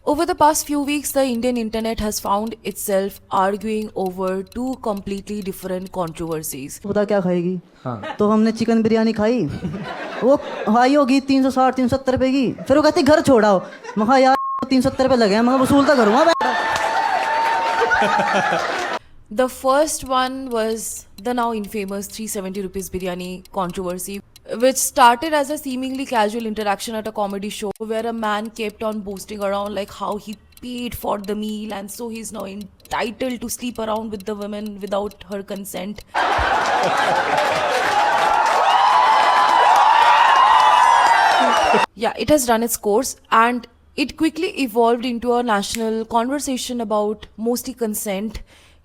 Over the past few weeks, the Indian internet has found itself arguing over two completely different controversies. पता क्या खाएगी? तो हमने chicken biryani खाई, वो हाई होगी 360 370 रुपए की। फिर वो कहती घर छोड़ाओ। मैं कहा यार 370 रुपए लगे हैं, मैं वसूलता करूँगा। The first one was the now infamous 370 rupees biryani controversy, which started as a seemingly casual interaction at a comedy show where a man kept on boasting around like how he paid for the meal and so he's now entitled to sleep around with the women without her consent. Yeah, it has run its course and it quickly evolved into a national conversation about mostly consent,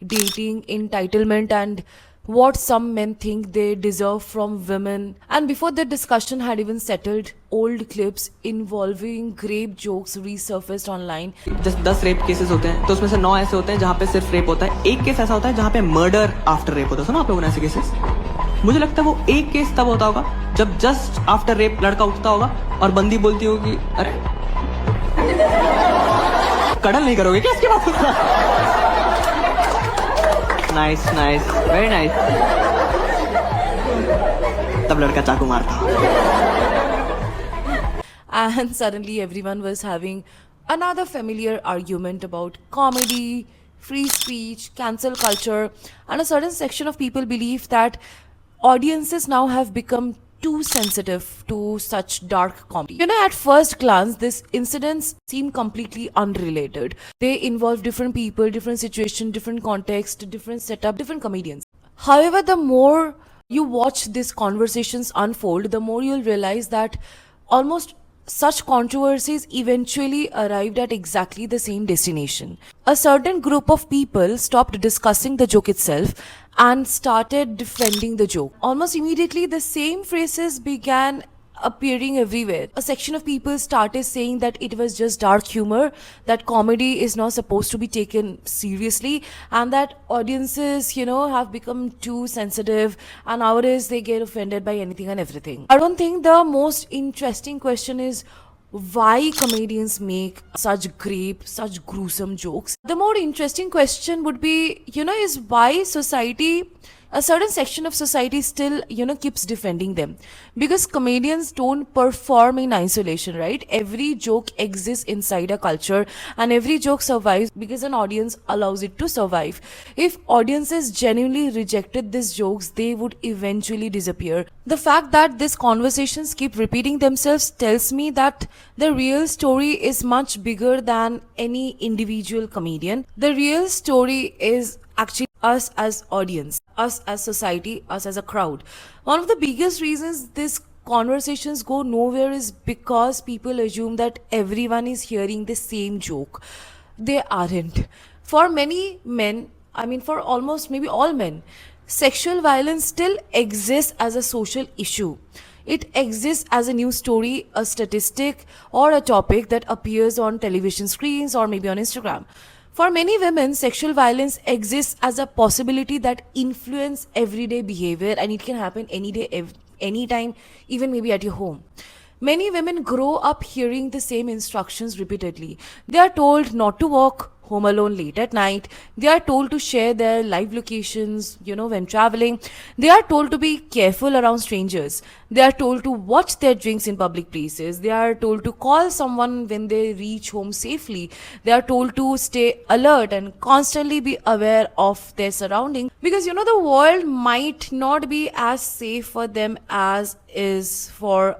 dating, entitlement, and what some men think they deserve from women. And before the discussion had even settled, old clips involving rape jokes resurfaced online. 10 rape cases होते हैं तो उसमें से 9 ऐसे होते हैं जहाँ पे सिर्फ रेप होता है। एक केस ऐसा होता है जहाँ पे मर्डर आफ्टर रेप होता है। सुना आप लोगों ने ऐसे केसेस? मुझे लगता है वो एक केस तब होता होगा जब जस्ट आफ्टर रेप लड़का उठता होगा और बंदी बोलती होगी अरे कड़ल नहीं करोगे क्या इसके बाद? Nice nice very nice. तब लड़का चाकू मारता। And suddenly everyone was having another familiar argument about comedy, free speech, cancel culture, and a certain section of people believe that audiences now have become too sensitive to such dark comedy. You know, at first glance, these incidents seem completely unrelated. They involve different people, different situation, different context, different setup, different comedians. However, the more you watch these conversations unfold, the more you'll realize that almost such controversies eventually arrived at exactly the same destination. A certain group of people stopped discussing the joke itself and started defending the joke. Almost immediately, the same phrases began appearing everywhere. A section of people started saying that it was just dark humor, that comedy is not supposed to be taken seriously, and that audiences, have become too sensitive and nowadays they get offended by anything and everything. I don't think the most interesting question is why comedians make such grape, such gruesome jokes. The more interesting question would be, is why society, a certain section of society still, keeps defending them. Because comedians don't perform in isolation, right? Every joke exists inside a culture and every joke survives because an audience allows it to survive. If audiences genuinely rejected these jokes, they would eventually disappear. The fact that these conversations keep repeating themselves tells me that the real story is much bigger than any individual comedian. The real story is actually us as audience, us as society, us as a crowd. One of the biggest reasons these conversations go nowhere is because people assume that everyone is hearing the same joke. They aren't. For many men, for almost maybe all men, sexual violence still exists as a social issue. It exists as a news story, a statistic, or a topic that appears on television screens or maybe on Instagram. For many women, sexual violence exists as a possibility that influence everyday behavior and it can happen any day, anytime, even maybe at your home. Many women grow up hearing the same instructions repeatedly. They are told not to walk home alone late at night. They are told to share their live locations, when traveling. They are told to be careful around strangers. They are told to watch their drinks in public places. They are told to call someone when they reach home safely. They are told to stay alert and constantly be aware of their surroundings. Because, the world might not be as safe for them as is for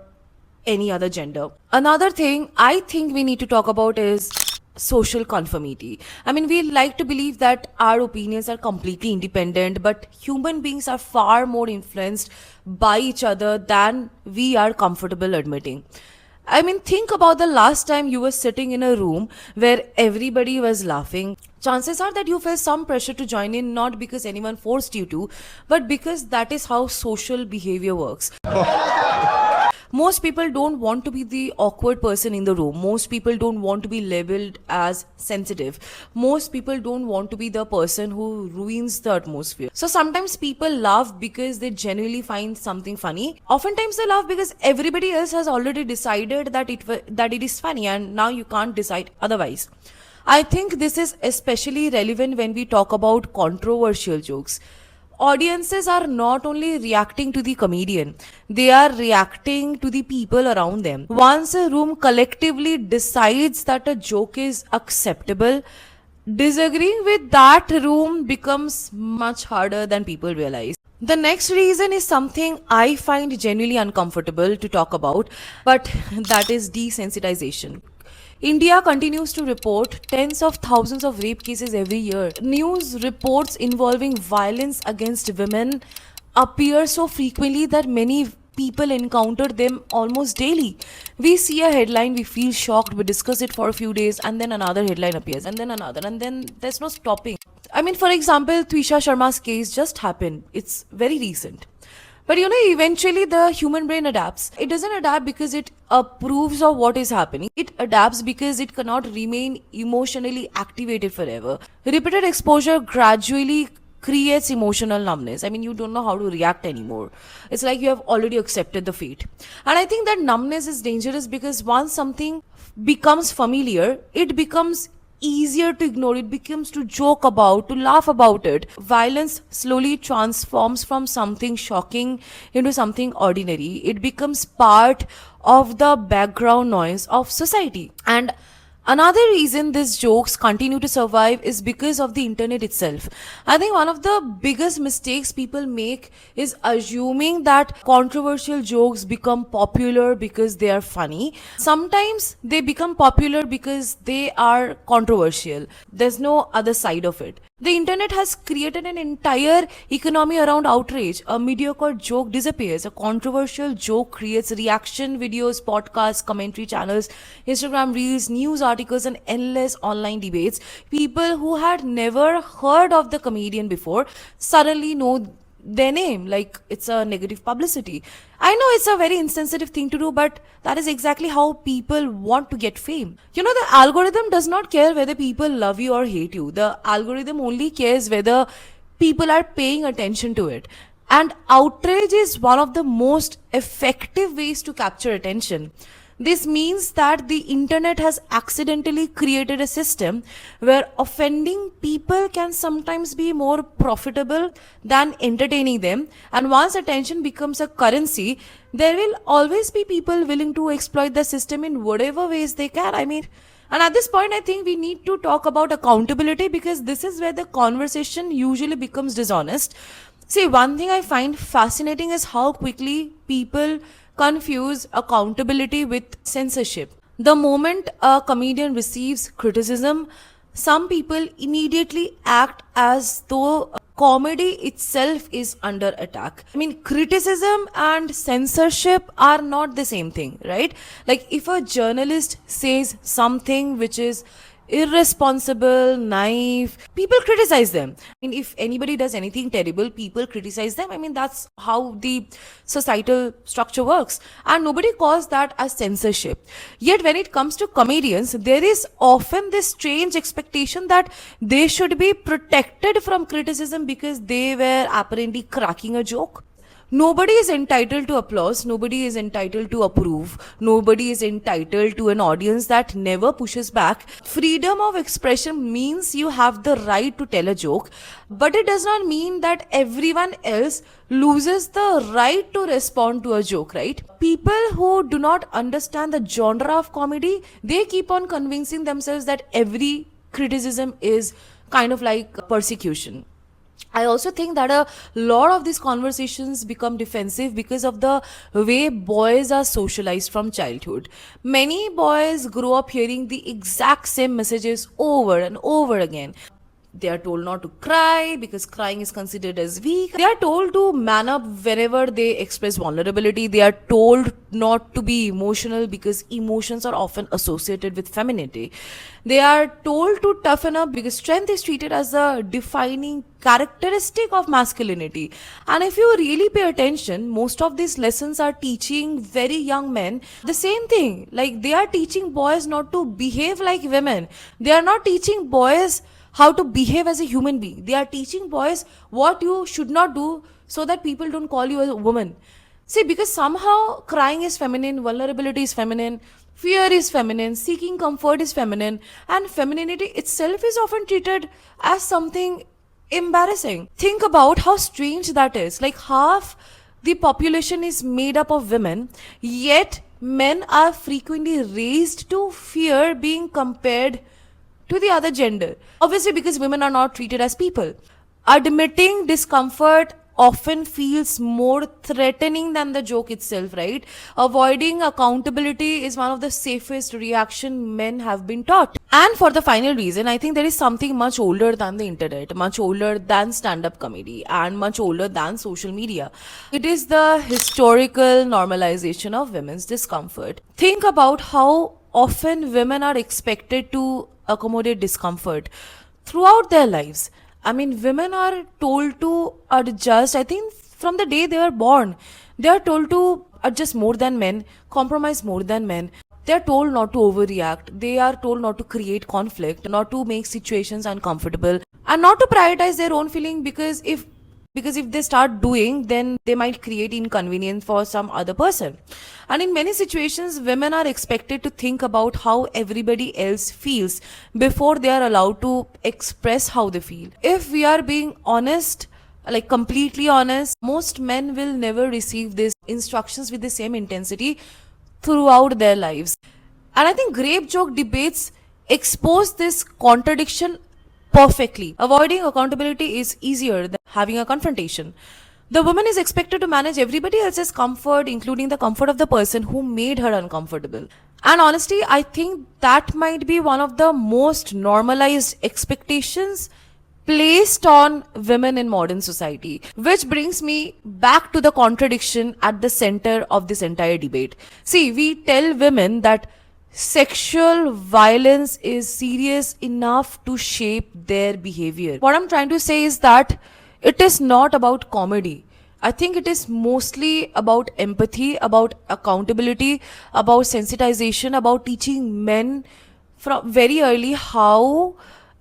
any other gender. Another thing I think we need to talk about is social conformity. We like to believe that our opinions are completely independent, but human beings are far more influenced by each other than we are comfortable admitting. Think about the last time you were sitting in a room where everybody was laughing. Chances are that you felt some pressure to join in, not because anyone forced you to, but because that is how social behavior works. Most people don't want to be the awkward person in the room. Most people don't want to be labeled as sensitive. Most people don't want to be the person who ruins the atmosphere. So sometimes people laugh because they genuinely find something funny. Oftentimes they laugh because everybody else has already decided that it is funny, and now you can't decide otherwise. I think this is especially relevant when we talk about controversial jokes. Audiences are not only reacting to the comedian, they are reacting to the people around them. Once a room collectively decides that a joke is acceptable, disagreeing with that room becomes much harder than people realize. The next reason is something I find genuinely uncomfortable to talk about, but that is desensitization. India continues to report tens of thousands of rape cases every year. News reports involving violence against women appear so frequently that many people encounter them almost daily. We see a headline, we feel shocked, we discuss it for a few days, and then another headline appears, and then another, and then there's no stopping. I mean, for example, Twisha Sharma's case just happened. It's very recent. But eventually the human brain adapts. It doesn't adapt because it approves of what is happening. It adapts because it cannot remain emotionally activated forever. Repeated exposure gradually creates emotional numbness. I mean, you don't know how to react anymore. It's like you have already accepted the fate. And I think that numbness is dangerous because once something becomes familiar, it becomes easier to ignore. It becomes to joke about, to laugh about it. Violence slowly transforms from something shocking into something ordinary. It becomes part of the background noise of society. And another reason these jokes continue to survive is because of the internet itself. I think one of the biggest mistakes people make is assuming that controversial jokes become popular because they are funny. Sometimes they become popular because they are controversial. There's no other side of it. The internet has created an entire economy around outrage. A mediocre joke disappears. A controversial joke creates reaction videos, podcasts, commentary channels, Instagram reels, news articles, and endless online debates. People who had never heard of the comedian before suddenly know their name like it's a negative publicity. I know it's a very insensitive thing to do, but that is exactly how people want to get fame. The algorithm does not care whether people love you or hate you. The algorithm only cares whether people are paying attention to it. And outrage is one of the most effective ways to capture attention. This means that the internet has accidentally created a system where offending people can sometimes be more profitable than entertaining them. And once attention becomes a currency, there will always be people willing to exploit the system in whatever ways they can. And at this point, I think we need to talk about accountability because this is where the conversation usually becomes dishonest. See, one thing I find fascinating is how quickly people confuse accountability with censorship. The moment a comedian receives criticism, some people immediately act as though comedy itself is under attack. Criticism and censorship are not the same thing, right? Like if a journalist says something which is irresponsible, naive, people criticize them. If anybody does anything terrible, people criticize them. That's how the societal structure works. And nobody calls that as censorship. Yet when it comes to comedians, there is often this strange expectation that they should be protected from criticism because they were apparently cracking a joke. Nobody is entitled to applause. Nobody is entitled to approve. Nobody is entitled to an audience that never pushes back. Freedom of expression means you have the right to tell a joke, but it does not mean that everyone else loses the right to respond to a joke, right? People who do not understand the genre of comedy, they keep on convincing themselves that every criticism is kind of like persecution. I also think that a lot of these conversations become defensive because of the way boys are socialized from childhood. Many boys grow up hearing the exact same messages over and over again. They are told not to cry because crying is considered as weak. They are told to man up whenever they express vulnerability. They are told not to be emotional because emotions are often associated with femininity. They are told to toughen up because strength is treated as a defining characteristic of masculinity. And if you really pay attention, most of these lessons are teaching very young men the same thing. Like they are teaching boys not to behave like women. They are not teaching boys how to behave as a human being. They are teaching boys what you should not do so that people don't call you a woman. See, because somehow crying is feminine, vulnerability is feminine, fear is feminine, seeking comfort is feminine, and femininity itself is often treated as something embarrassing. Think about how strange that is. Like half the population is made up of women, yet men are frequently raised to fear being compared to the other gender. Obviously, because women are not treated as people. Admitting discomfort often feels more threatening than the joke itself, right? Avoiding accountability is one of the safest reaction men have been taught. And for the final reason, I think there is something much older than the internet, much older than stand-up comedy, and much older than social media. It is the historical normalization of women's discomfort. Think about how often women are expected to accommodate discomfort throughout their lives. I mean, women are told to adjust, I think, from the day they are born. They are told to adjust more than men, compromise more than men. They are told not to overreact. They are told not to create conflict, not to make situations uncomfortable, and not to prioritize their own feeling because if they start doing, then they might create inconvenience for some other person. And in many situations, women are expected to think about how everybody else feels before they are allowed to express how they feel. If we are being honest, like completely honest, most men will never receive these instructions with the same intensity throughout their lives. And I think grape joke debates expose this contradiction perfectly. Avoiding accountability is easier than having a confrontation. The woman is expected to manage everybody else's comfort, including the comfort of the person who made her uncomfortable. And honestly, I think that might be one of the most normalized expectations placed on women in modern society. Which brings me back to the contradiction at the center of this entire debate. See, we tell women that sexual violence is serious enough to shape their behavior. What I'm trying to say is that it is not about comedy. I think it is mostly about empathy, about accountability, about sensitization, about teaching men from very early how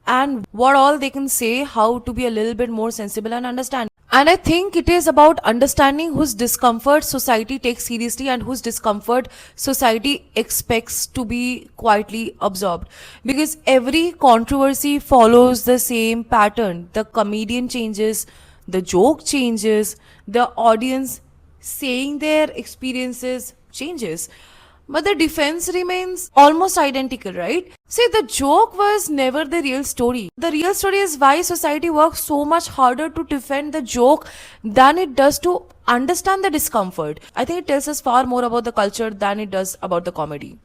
and what all they can say, how to be a little bit more sensible and understand. And I think it is about understanding whose discomfort society takes seriously and whose discomfort society expects to be quietly absorbed. Because every controversy follows the same pattern. The comedian changes, the joke changes, the audience saying their experiences changes. But the defense remains almost identical, right? See, the joke was never the real story. The real story is why society works so much harder to defend the joke than it does to understand the discomfort. I think it tells us far more about the culture than it does about the comedy.